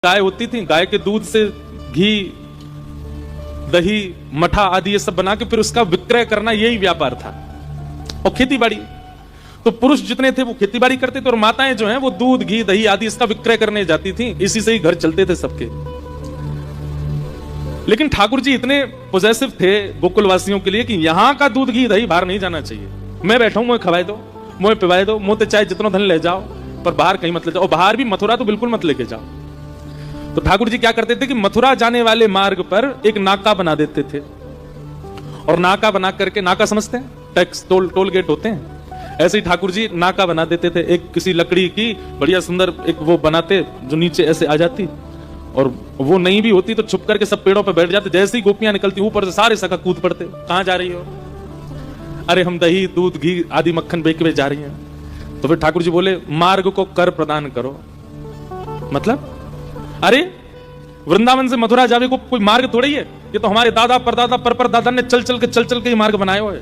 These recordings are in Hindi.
गाय होती थी, गाय के दूध से घी, दही, मठा आदि ये सब बना के फिर उसका विक्रय करना, यही व्यापार था। और खेती बाड़ी, तो पुरुष जितने थे वो खेती बाड़ी करते थे और माताएं जो हैं वो दूध, घी, दही आदि इसका विक्रय करने जाती थी। इसी से ही घर चलते थे सबके। लेकिन ठाकुर जी इतने पॉजिटिव थे गोकुलवासियों के लिए कि यहां का दूध, घी, दही बाहर नहीं जाना चाहिए। मैं बैठा हूं, मुझे खवाए दो, मुझे पिवाए दो, मुझे चाहे जितना धन ले जाओ, पर बाहर कहीं मत ले जाओ। और बाहर भी मथुरा तो बिल्कुल मत लेके जाओ। तो ठाकुर जी क्या करते थे कि मथुरा जाने वाले मार्ग पर एक नाका बना देते थे। और नाका बना करके, नाका समझते हैं, टैक्स टोल गेट होते हैं, ऐसे ही ठाकुर जी नाका बना देते थे। एक किसी लकड़ी की बढ़िया सुंदर एक वो बनाते जो नीचे ऐसे आ जाती, और वो नहीं भी होती तो छुप करके सब पेड़ों पे बैठ जाते। जैसे ही गोपियां निकलती ऊपर से सारे सका कूद पड़ते, कहां जा रही हो? अरे हम दही, दूध, घी आदि मक्खन बेचने जा रही हैं। तो फिर ठाकुर जी बोले मार्ग को कर प्रदान करो। मतलब अरे वृंदावन से मथुरा जावे को कोई मार्ग थोड़ी है, ये तो हमारे दादा परदादा परदादा ने चल चल के ये मार्ग बनाए हुए।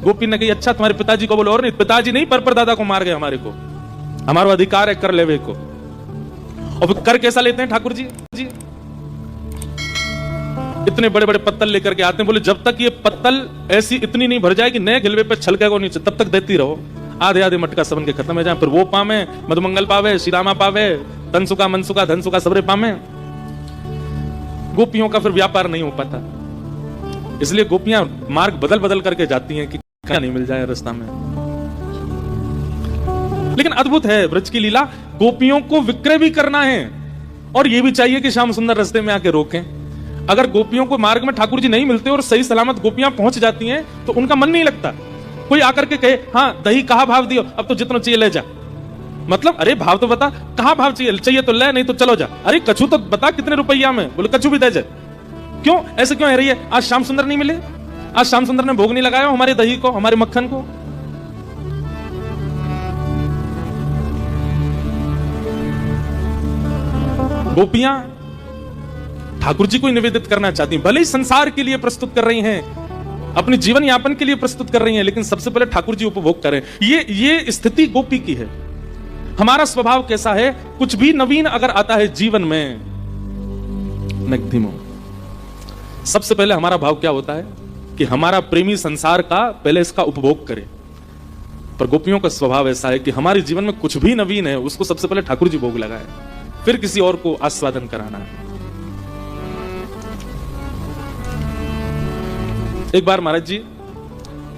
गोपी ने कही अच्छा तुम्हारे पिताजी को बोलो। और नहीं, पिताजी नहीं, परदादा को मार गए हमारे को, हमारा अधिकार है कर लेवे को। और फिर कर कैसा लेते हैं ठाकुर जी? इतने बड़े बड़े पत्तल लेकर के आते हैं। बोले जब तक ये पत्तल ऐसी इतनी नहीं भर जाए कि नए गिलवे पे छलके को नीचे, तब तक देती रहो। आधे आधे मटका सबन के खत्म हो जाए, फिर वो पावे, मधुमंगल पावे, श्रीरामा पावे, तनसुका मनसुका धनसुका सबरे पावे। गोपियों का फिर व्यापार नहीं हो पाता। इसलिए गोपियां मार्ग बदल बदल करके जाती हैं कि क्या नहीं मिल जाए रास्ता में। लेकिन अद्भुत है ब्रज की लीला। गोपियों को विक्रय भी करना है और यह भी चाहिए कि श्याम सुंदर रास्ते में आके रोकें। अगर गोपियों को मार्ग में ठाकुर जी नहीं मिलते और सही सलामत गोपियां पहुंच जाती हैं तो उनका मन नहीं लगता। कोई आकर के कहे हाँ दही कहा भाव दियो, अब तो जितना चाहिए ले जा। मतलब अरे भाव तो बता, कहां भाव चाहिए तो ले, नहीं तो चलो जा। अरे कछु तो बता कितने रुपया में? बोले कछु भी दे जा। क्यों ऐसे क्यों है रही है? आज श्याम सुंदर नहीं मिले, आज श्याम सुंदर ने भोग नहीं लगाया हमारे दही को, हमारे मक्खन को। गोपियां ठाकुर जी को निवेदित करना चाहती हैं, भले ही संसार के लिए प्रस्तुत कर रही हैं, अपने जीवन यापन के लिए प्रस्तुत कर रही हैं, लेकिन सबसे पहले ठाकुर जी उपभोग करें। ये स्थिति गोपी की है। हमारा स्वभाव कैसा है? कुछ भी नवीन अगर आता है जीवन में, नगधिमो, सबसे पहले हमारा भाव क्या होता है कि हमारा प्रेमी संसार का पहले इसका उपभोग करे। पर गोपियों का स्वभाव ऐसा है कि हमारे जीवन में कुछ भी नवीन है उसको सबसे पहले ठाकुर जी भोग लगाए, फिर किसी और को आस्वादन कराना है। एक बार महाराज जी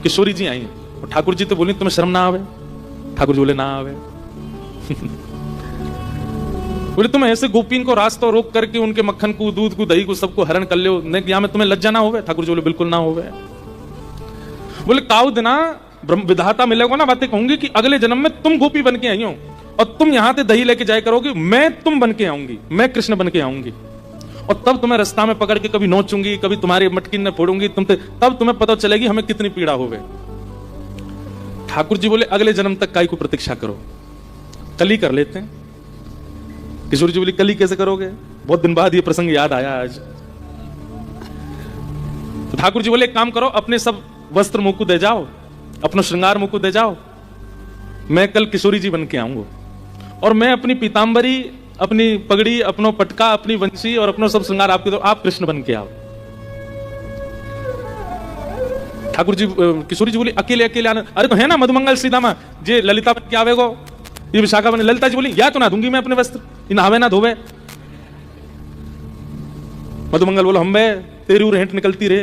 किशोरी जी आई और ठाकुर जी तो बोली तुम्हें शर्म ना आवे? ठाकुर जी बोले ना आवे। बोले तुम ऐसे गोपीन को रास्ता रोक करके उनके मक्खन को, दूध को, दही को सबको हरण कर लो, यहां में तुम्हें लज्जा ना होवे? ठाकुर जी बोले बिल्कुल ना होवे। बोले काउ दिना ब्रह्म विधाता मिलेगा ना, बातें कहूंगी कि अगले जन्म में तुम गोपी बन के आई हो और तुम यहां से दही लेके जाया करोगे, मैं तुम बन के आऊंगी, मैं कृष्ण बन के आऊंगी और तब तुम्हें रास्ता में पकड़ के कभी नोचूंगी, कभी तुम्हारी मटकिन में फोड़ूंगी, तब तुम्हें पता चलेगी हमें कितनी पीड़ा होवे। ठाकुर जी बोले अगले जन्म तक काई को प्रतीक्षा करो, कल ही कर लेते हैं। किशोर जी बोली कल ही कैसे करोगे? बहुत दिन बाद ये प्रसंग याद आया आज। तो ठाकुर जी बोले एक काम करो, अपने सब वस्त्र मुझको दे जाओ, अपना श्रृंगार मुझको दे जाओ, मैं कल किशोरी जी बन के आऊंगा और मैं अपनी पीतांबरी, अपनी पगड़ी, अपनो पटका, अपनी वंशी और अपना सब श्रृंगार आपके दो, आप कृष्ण बन के आओ। ठाकुर जी, किशोरी जी बोली अकेले अकेले आना? अरे तो है ना मधुमंगल श्रीदामा जे ललिता बन के आवेगो, ये विशाखा बने। ललिता जी बोली या तो ना दूंगी मैं अपने वस्त्र, इन नहावे ना धोवे। मधुमंगल बोलो हम तेरी रेंट निकलती रे।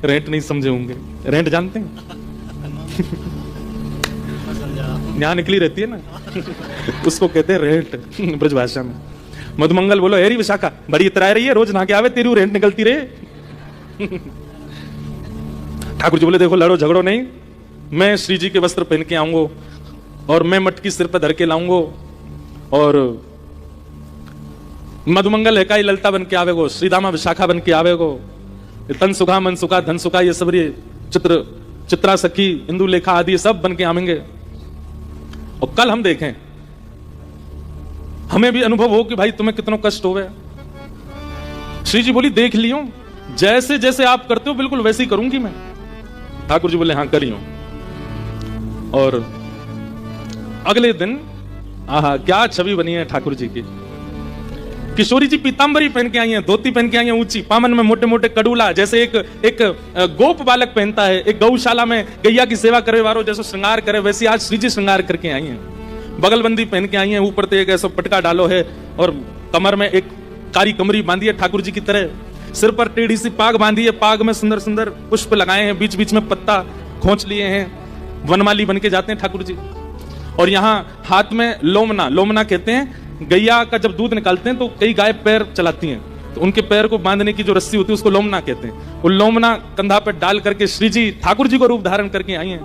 रेंट नहीं समझे होंगे, रेंट जानते हैं? यहां निकली रहती है ना, उसको कहते हैं रेंट ब्रज भाषा में। मधुमंगल बोलो हेरी विशाखा बड़ी इतराय रही है, रोज नहा के आवे, तेरी रेंट निकलती रे। ठाकुर जी बोले देखो लड़ो झगड़ो नहीं, मैं श्री जी के वस्त्र पहन के आऊंगा और मैं मटकी सिर पर धर के लाऊंगा और मधुमंगल है का ही ललता बन के आवेगो, श्रीदामा विशाखा बन के आवेगो, तन सुखा मन सुखा धन सुखा ये सब चित्रा सखी इंदु लेखा आदि सब बन के आवेंगे। और कल हम देखें, हमें भी अनुभव हो कि भाई तुम्हें कितना कष्ट हो गया। श्री जी बोली देख लियो, जैसे जैसे आप करते हो बिल्कुल वैसे ही करूंगी मैं। ठाकुर जी बोले हाँ करियो। और अगले दिन आहा क्या छवि बनी है ठाकुर जी की। किशोरी जी पीतांबरी पहन के आई हैं, धोती पहन के आई हैं ऊंची, पामन में मोटे मोटे कड़ूला, जैसे एक गोप बालक पहनता है, एक गौशाला में गैया की सेवा करे वालों जैसे श्रृंगार करे, वैसे आज श्री जी श्रृंगार करके आई हैं। बगलबंदी पहन के आई हैं, ऊपर तो एक ऐसा पटका डालो है और कमर में एक कारी कमरी बांधी है ठाकुर जी की तरह, सिर पर टेढ़ी सी पाग बांधी है, पाग में सुंदर सुंदर पुष्प लगाए हैं, बीच बीच में पत्ता खोंच लिए हैं, वनमाली बन के जाते हैं ठाकुर जी। और यहाँ हाथ में लोमना, लोमना कहते हैं गैया का जब दूध निकालते हैं तो कई गाय पैर चलाती हैं, तो उनके पैर को बांधने की जो रस्सी होती है उसको लोमना कहते हैं। वो लोमना कंधा पर डाल करके श्री जी ठाकुर जी को रूप धारण करके आई हैं,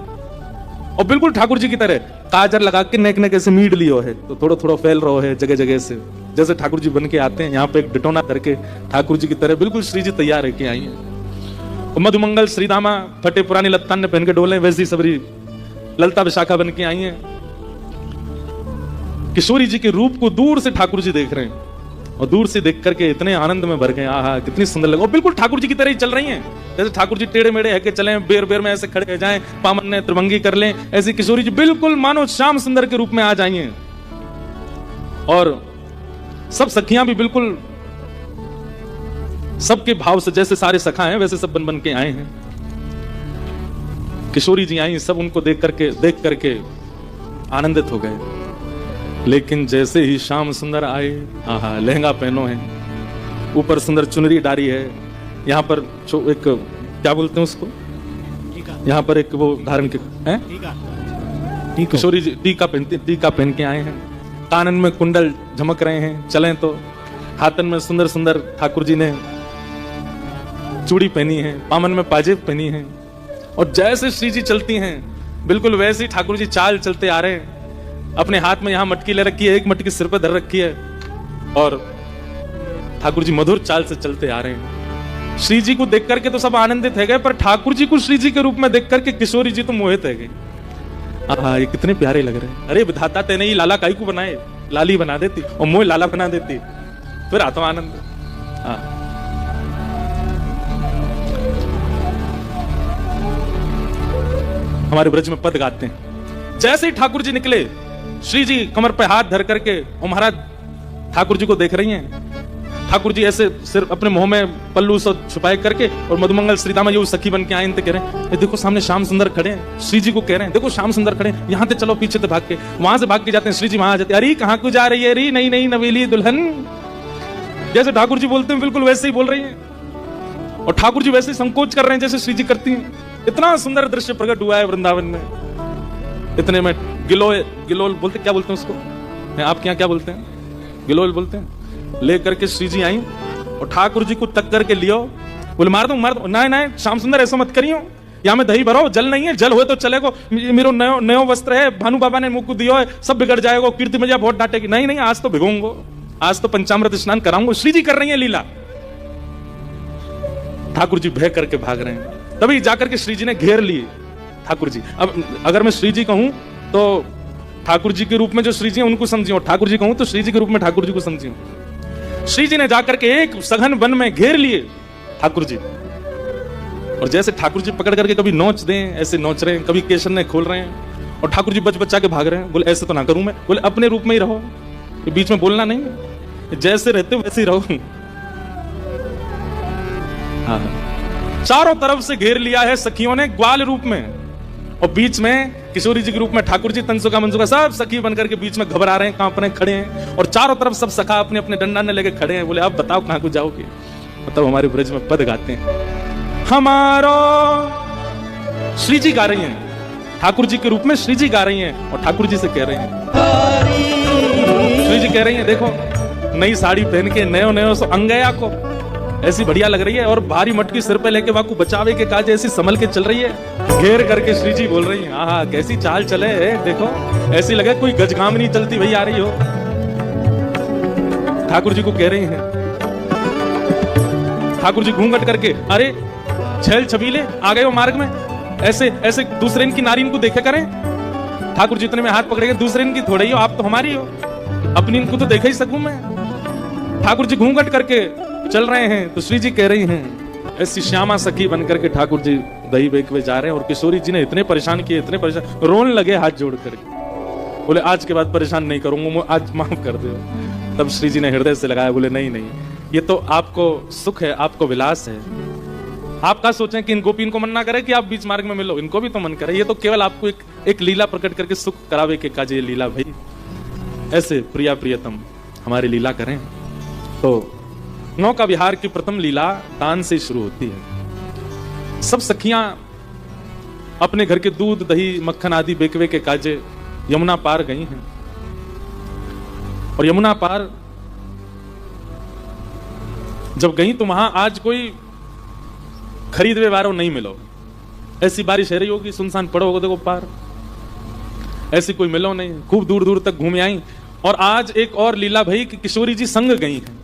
और बिल्कुल ठाकुर जी की तरह काजर लगा के नेक नेक ऐसे मीड लियो है, तो थोड़ा थोड़ा फैल रहा है जगह जगह से, जैसे ठाकुर जी बन के आते हैं। यहाँ पे एक डिटोना करके ठाकुर जी की तरह बिल्कुल श्री जी तैयार रह के आई हैं। मधुमंगल श्रीदामा फटे पुरानी लत्तान ने पहन के डोले, वैसी सबरी ललता विशाखा बन के आई हैं। किशोरी जी के रूप को दूर से ठाकुर जी देख रहे हैं, और दूर से देख करके इतने आनंद में भर गए, आहा कितनी सुंदर लगे, और बिल्कुल ठाकुर जी की तरह ही चल रही हैं, जैसे ठाकुर जी टेढ़े मेढ़े है के चले, बेर बेर में ऐसे खड़े जाएं, पामन ने त्रिभंगी कर लें, ऐसी किशोरी जी बिल्कुल मानो श्याम सुंदर के रूप में आ जाइए। और सब सखियां भी बिल्कुल सबके भाव से, जैसे सारे सखा हैं वैसे सब बन बन के आए हैं। किशोरी जी आई, सब उनको देख करके आनंदित हो गए। लेकिन जैसे ही श्याम सुंदर आए, आहा लहंगा पहनो है, ऊपर सुंदर चुनरी डारी है, यहाँ पर एक क्या बोलते हैं उसको, यहाँ पर एक वो धारण के हैं, किशोरी जी टीका पहन के आए हैं, कानन में कुंडल झमक रहे हैं, चलें तो हाथन में सुंदर सुंदर ठाकुर जी ने चूड़ी पहनी है, पामन में पाजेब पहनी है, और जैसे श्री जी चलती हैं बिल्कुल वैसे ही ठाकुर जी चाल चलते आ रहे हैं। अपने हाथ में यहाँ मटकी ले रखी है, एक मटकी सिर पर धर रखी है, और ठाकुर जी मधुर चाल से चलते आ रहे हैं। श्री जी को देख करके तो सब आनंदित है गए, पर ठाकुर जी को श्री जी के रूप में देख करके किशोरी जी तो मोहित है गई। आहा ये कितने प्यारे लग रहे हैं, अरे विधाता तेने ही लाला काई को बनाए, लाली बना देती और मोह लाला बना देती, फिर आता आनंद। हाँ हमारे ब्रज में पद गाते हैं, जैसे ही ठाकुर जी निकले, श्री जी कमर पे हाथ धर करके और महाराज ठाकुर जी को देख रही हैं। ठाकुर जी ऐसे सिर अपने मुंह में पल्लू से छुपाए करके, और मधुमंगल श्रीदामा ये सखी बन के आए, इनते कह रहे हैं ये देखो सामने श्याम सुंदर खड़े हैं। श्री जी को कह रहे हैं देखो श्याम सुंदर खड़े हैं, यहाँ से चलो, पीछे से भाग के, वहां से भाग के जाते हैं। श्री जी वहां आ जाते हैं, अरे कहाँ को जा रही है, अरे नई नई नवेली दुल्हन, जैसे ठाकुर जी बोलते हैं बिल्कुल वैसे ही बोल रही है, और ठाकुर जी वैसे संकोच कर रहे हैं जैसे श्री जी करती हैं। इतना सुंदर दृश्य प्रकट हुआ है वृंदावन में। इतने में गिलोल बोलते, क्या बोलते हैं उसको, आपके यहाँ क्या बोलते हैं, गिलोल बोलते हैं, लेकर के श्री जी आई और ठाकुर जी को तक करके लियो, बोले मार दो नहीं श्याम सुंदर ऐसा मत करियो, यहाँ में दही भरो, जल नहीं है, जल हुए तो चलेगो, मेरो नयो वस्त्र है, भानु बाबा ने मुझको दियो है, सब बिगड़ जाएगा, कीर्ति मैया बहुत डांटेगी, नहीं आज तो भिगोंगो, आज तो पंचामृत स्नान कराऊंगा। श्री जी कर रही है लीला, ठाकुर जी भय करके भाग रहे हैं। तभी जाकर के श्री जी ने घेर लिए ठाकुर जी। अब अगर मैं श्री जी कहूं तो ठाकुर जी के रूप में जो श्री जी हैं उनको समझियो, ठाकुर जी कहूं तो श्री जी के रूप में ठाकुर जी को समझियो। श्री जी ने जाकर के एक सघन वन में घेर लिए ठाकुर जी, और जैसे ठाकुर जी पकड़ करके कभी नोच दें, ऐसे नोच रहे हैं, कभी केशर ने खोल रहे हैं, और ठाकुर जी बच बचा के भाग रहे हैं। बोले ऐसे तो ना करूं मैं, बोले अपने रूप में ही रहो, बीच में बोलना नहीं, जैसे रहते हो वैसे ही रहो। हाँ चारों तरफ से घेर लिया है सखियों ने ग्वाल रूप में, और बीच में किशोरी जी के रूप में ठाकुर जी, तंसुका मनसुका सब सखी बनकर के बीच में घबरा रहे हैं, कांप रहे हैं, खड़े हैं, और चारों तरफ सब सखा अपने अपने डंडा ने लेके खड़े हैं। बोले अब बताओ कहां को जाओगे। मतलब हमारे ब्रज में पद गाते हैं, हमारो श्री जी गा रही हैं, ठाकुर जी के रूप में श्री जी गा रही हैं, और ठाकुर जी से कह रहे हैं, श्री जी कह रही हैं देखो नई साड़ी पहन के नयो नयो अंगया को ऐसी बढ़िया लग रही है, और भारी मटकी सिर पे लेके वाकू बचावे के काज ऐसी संभल के चल रही है। घेर करके श्री जी बोल रही है, हाँ कैसी चाल चले है, देखो ऐसी लगे कोई गजगाम नहीं चलती वही आ रही हो। ठाकुर जी को कह रही हैं, ठाकुर जी घूंघट करके, अरे छेल छबीले आ गए हो मार्ग में, ऐसे ऐसे दूसरे इनकी नारी इनको देखे करें। ठाकुर जी इतने में हाथ पकड़ेंगे, दूसरे इनकी थोड़े ही हो, आप तो हमारी हो, अपनी इनको तो देखा ही सकूं मैं। ठाकुर जी घूंघट करके चल रहे हैं, तो श्री जी कह रही हैं, ऐसी श्यामा सखी बनकर के ठाकुर जी दही बेकवे जा रहे हैं, और किशोरी जी ने इतने परेशान किए, इतने परेशान, रोने लगे हाथ जोड़ करके, बोले आज के बाद परेशान नहीं करूंगा, आज माफ कर दो। तब श्री जी ने हृदय से लगाया, बोले नहीं नहीं, ये तो आपको सुख है, आपको विलास है। आप क्या सोचें कि इन गोपी इनको मन ना करे कि आप बीच मार्ग में मिलो, इनको भी तो मन करे। ये तो केवल आपको एक लीला प्रकट करके सुख करावे के काज ये लीला भाई। ऐसे प्रिया प्रियतम हमारी लीला करें। तो नौका विहार की प्रथम लीला दान से शुरू होती है। सब सखियां अपने घर के दूध दही मक्खन आदि बेकवे के काजे यमुना पार गई हैं। और यमुना पार जब गई तो वहां आज कोई खरीदवे वालों नहीं मिलो। ऐसी बारिश है रही होगी, सुनसान पड़ो होगा देखो पार, ऐसी कोई मिलो नहीं। खूब दूर दूर तक घूमे आई। और आज एक और लीला भई कि किशोरी जी संग गई हैं।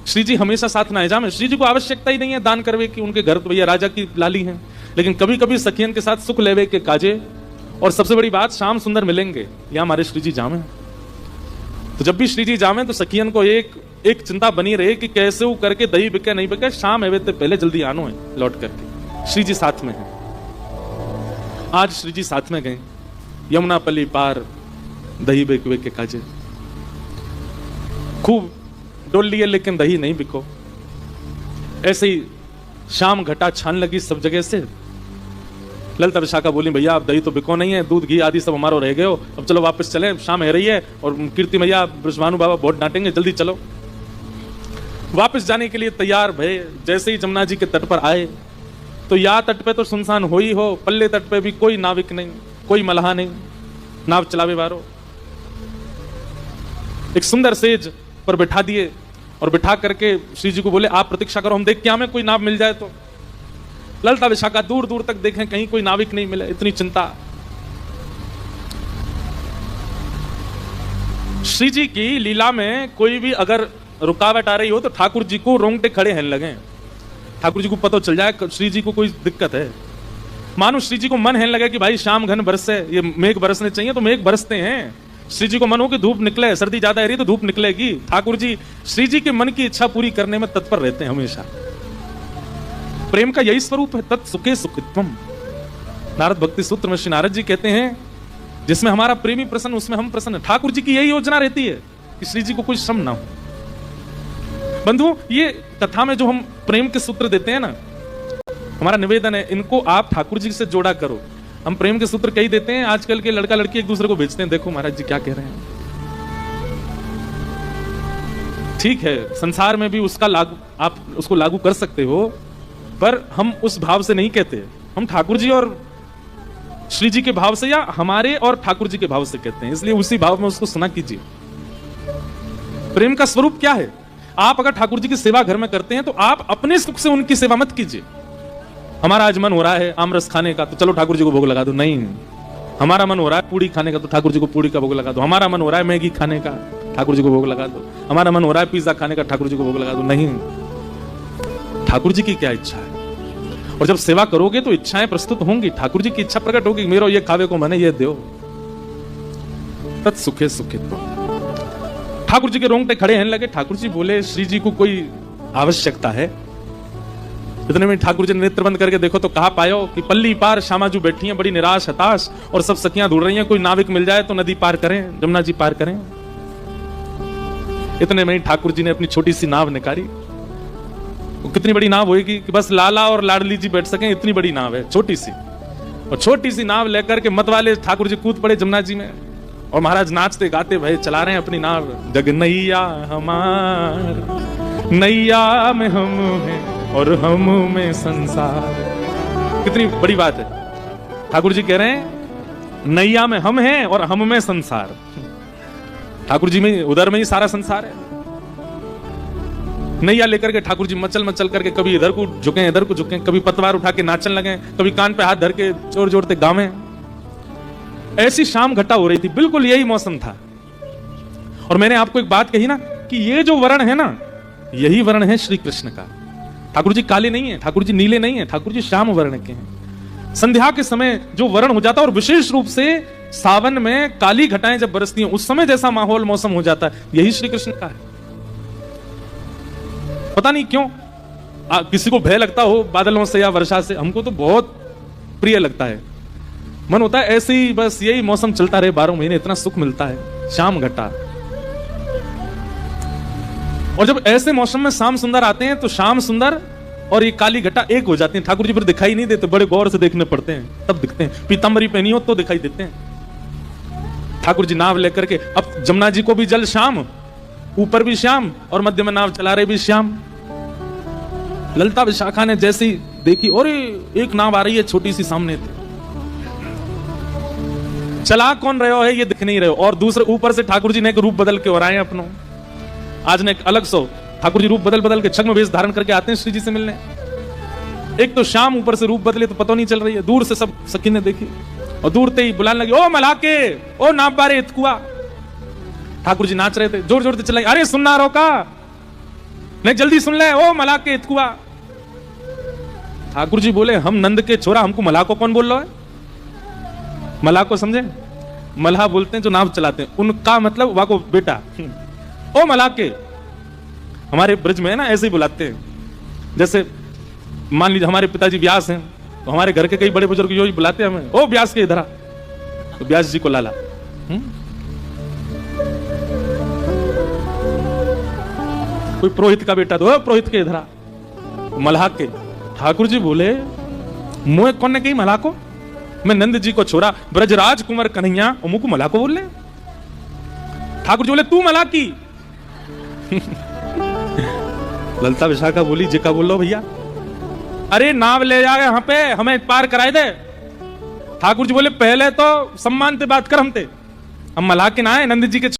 श्री जी हमेशा साथ ना जामे, श्री जी को आवश्यकता ही नहीं है दान करवे की, उनके घर तो भैया राजा की लाली हैं। लेकिन कभी कभी सखियन के साथ सुख लेवे के काजे, और सबसे बड़ी बात श्याम सुंदर मिलेंगे, यहाँ हमारे श्री जी जामे। तो जब भी श्री जी जामे तो सखियन को एक चिंता बनी रहे कि कैसे वो करके दही बिके नहीं बिके, शाम है तो पहले जल्दी आनो है लौट करके। श्री जी साथ में है। आज श्री जी साथ में गए, यमुना पल्ली पार दही बिकवे के काजे। खूब डोल लिए लेकिन दही नहीं बिको। ऐसे ही शाम घटा छान लगी सब जगह से। ललिता विशाखा बोली भैया आप दही तो बिको नहीं है, दूध घी आदि सब हमारो रह गए हो, अब चलो वापस चले, शाम है रही है और कीर्ति मैया ब्रजभानु बाबा बहुत डांटेंगे, जल्दी चलो। वापस जाने के लिए तैयार भय। जैसे ही जमुना जी के तट पर आए तो या तट पे तो सुनसान हो ही हो, पल्ले तट पे भी कोई नाविक नहीं, कोई मल्हा नहीं, नाव चलावे वारो। एक सुंदर सेज पर बिठा दिए और बिठा करके श्री जी को बोले आप प्रतीक्षा करो, हम देख के हमें कोई नाव मिल जाए तो। ललिता विशाखा दूर दूर तक देखें कहीं कोई नाविक नहीं मिले, इतनी चिंता। श्री जी की लीला में कोई भी अगर रुकावट आ रही हो तो ठाकुर जी को रोंगटे खड़े हैं लगे। ठाकुर जी को पता चल जाए श्री जी को कोई दिक्कत है। मानो श्री जी को मन है लगे कि भाई शाम घन बरसे, ये मेघ बरसने चाहिए तो मेघ बरसते हैं। श्री जी को मन हो कि धूप निकले, सर्दी ज्यादा है रही तो धूप निकलेगी। ठाकुर जी श्री जी के मन की इच्छा पूरी करने में तत्पर रहते हैं हमेशा। प्रेम का यही स्वरूप है, तत्सुखे सुखित्वम। नारद भक्ति सूत्र में श्री नारद जी कहते हैं जिसमें हमारा प्रेमी प्रसन्न उसमें हम प्रसन्न। ठाकुर जी की यही योजना रहती है कि श्री जी को कोई श्रम ना हो। बंधु ये कथा में जो हम प्रेम के सूत्र देते हैं ना, हमारा निवेदन है इनको आप ठाकुर जी से जोड़ा करो। हम प्रेम के सूत्र कई देते हैं, आजकल के लड़का लड़की एक दूसरे को भेजते हैं, देखो महाराज जी क्या कह रहे हैं। ठीक है संसार में भी उसका लागू, आप उसको लागू कर सकते हो, पर हम उस भाव से नहीं कहते। हम ठाकुर जी और श्री जी के भाव से या हमारे और ठाकुर जी के भाव से कहते हैं, इसलिए उसी भाव में उसको सुना कीजिए। प्रेम का स्वरूप क्या है? आप अगर ठाकुर जी की सेवा घर में करते हैं तो आप अपने सुख से उनकी सेवा मत कीजिए। हमारा आज मन हो रहा है आमरस खाने का तो चलो ठाकुर जी को भोग लगा दो, नहीं। हमारा मन हो रहा है पूड़ी खाने का तो ठाकुर जी को पूड़ी का भोग लगा दो। हमारा मन हो रहा है मैगी खाने का, ठाकुर जी को भोग लगा दो। हमारा मन हो रहा है पिज्जा खाने का, ठाकुर जी को भोग लगा दो, नहीं। ठाकुर जी की क्या इच्छा है? और जब सेवा करोगे तो इच्छाएं प्रस्तुत होंगी, ठाकुर जी की इच्छा प्रकट होगी, मेरो ये खावे को मने ये दो। तत्सुखे सुखित्व। ठाकुर जी के रोंगटे खड़े हैं लगे। ठाकुर जी बोले श्री जी को कोई आवश्यकता है? इतने में ठाकुर जी ने नेत्र बंद करके देखो तो कहा पायो कि पल्ली पार श्यामाजू बैठी हैं बड़ी निराश हताश, और सब सखियां ढूंढ रही हैं कोई नाविक मिल जाए तो नदी पार करें, जमुना जी पार करें। इतने में ठाकुर जी ने अपनी छोटी सी नाव निकाली। वो कितनी बड़ी नाव होगी कि बस लाला और लाडली जी बैठ सकें, इतनी बड़ी नाव है, छोटी सी। और छोटी सी नाव लेकर के मत वाले ठाकुर जी कूद पड़े जमुना जी में, और महाराज नाचते गाते भाई चला रहे हैं अपनी नाव। जग नैया हमार, नैया में हम हैं और हम में संसार। कितनी बड़ी बात है। ठाकुर जी कह रहे हैं नैया में हम हैं और हम में संसार। ठाकुर जी में उधर में ही सारा संसार है। नैया लेकर के ठाकुर जी मचल मचल करके कभी इधर को झुके इधर को झुके, कभी पतवार उठा के नाचन लगे, कभी कान पे हाथ धर के जोर जोरते गावे। ऐसी शाम घटा हो रही थी, बिल्कुल यही मौसम था। और मैंने आपको एक बात कही ना कि ये जो वर्ण है ना, यही वर्ण है श्री कृष्ण का। ठाकुर जी काले नहीं है, ठाकुर जी नीले नहीं है, ठाकुर जी श्याम वर्ण के हैं। संध्या के समय जो वर्ण हो जाता है, और विशेष रूप से सावन में काली घटाएं जब बरसती हैं, उस समय जैसा माहौल मौसम हो जाता है, यही श्री कृष्ण का है। पता नहीं क्यों किसी को भय लगता हो बादलों से या वर्षा से, हमको तो बहुत प्रिय लगता है। मन होता है ऐसे ही बस यही मौसम चलता रहे 12 महीने, इतना सुख मिलता है। शाम घटा और जब ऐसे मौसम में श्याम सुंदर आते हैं तो श्याम सुंदर और ये काली घटा एक हो जाती है। ठाकुर जी फिर दिखाई नहीं देते, बड़े गौर से देखने पड़ते हैं, तब दिखते हैं। पीतांबरी पहनी हो तो दिखाई देते हैं। ठाकुर जी नाव लेकर के, अब जमुना जी को भी जल श्याम, ऊपर भी श्याम और मध्य में नाव चला रहे भी श्याम। ललिता विशाखा ने जैसी देखी, और एक नाव आ रही है छोटी सी सामने थी, चला कौन रहे हो है ये दिख नहीं रहे हो, और दूसरे ऊपर से ठाकुर जी ने एक रूप बदल के और आए अपनों। आज ने एक अलग सो ठाकुर जी रूप बदल बदल के छद्म वेश धारण करके आते हैं श्री जी से मिलने। एक तो शाम ऊपर से रूप बदले तो पता नहीं चल रही है, दूर से सब सखी ने देखी और दूर से ही बुलाने लगी, ओ मलाके, ओ नाप बारे इतकुआ। ठाकुर जी नाच रहे थे, जोर जोर से चिल्लाई, अरे सुनना रोका नहीं, जल्दी सुन ले, ओ मलाके इतकुआ। ठाकुर जी बोले, हम नंद के छोरा, हमको मलाको कौन बोल रहा है? मलाको समझे? मल्हा बोलते हैं जो नाव चलाते हैं, उनका मतलब वाको बेटा। ओ मलाके, हमारे ब्रज में है ना ऐसे ही बुलाते हैं। जैसे मान लीजिए हमारे पिताजी व्यास हैं, तो हमारे घर के कई बड़े बुजुर्ग जो बुलाते हैं हमें, ओ व्यास के इधर आ, तो व्यास जी को लाला। कोई पुरोहित का बेटा तो पुरोहित के इधर आ, मल्हा के। ठाकुर जी बोले, मुझे कौन ने कही मल्हा को? मैं नंद जी को छोरा ब्रजराज कुंवर कन्हैया, मुझ को मल्हा को बोल ले। ठाकुर जी बोले, तू मल्हा की? ललिता विशाखा बोली, जी का बोल लो भैया? अरे नाव ले जाए यहाँ पे, हमें पार कराए दे। ठाकुर जी बोले, पहले तो सम्मान से बात कर, हम मल्हा के ना है, नंद जी के